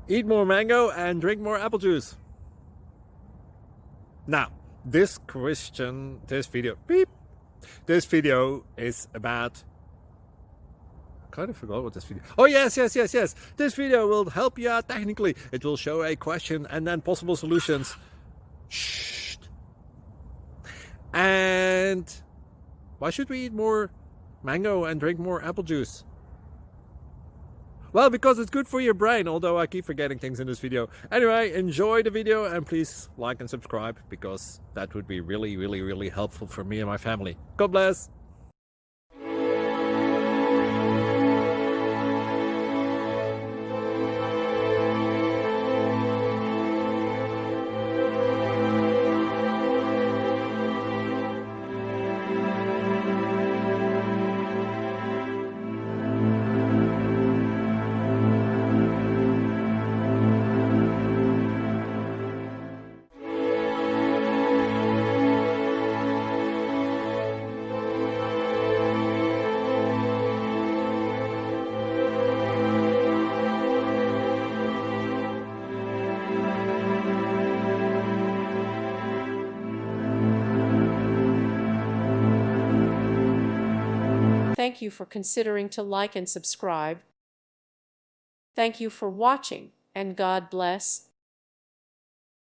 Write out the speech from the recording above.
Eat more mango and drink more apple juice. Now, this video is about, I kind of forgot what this video. Oh, yes. This video will help you out technically. It will show a question and then possible solutions. Shh. And why should we eat more mango and drink more apple juice? Well, because it's good for your brain, although I keep forgetting things in this video. Anyway, enjoy the video and please like and subscribe, because that would be really helpful for me and my family. God bless! Thank you for considering to like and subscribe. Thank you for watching, and God bless.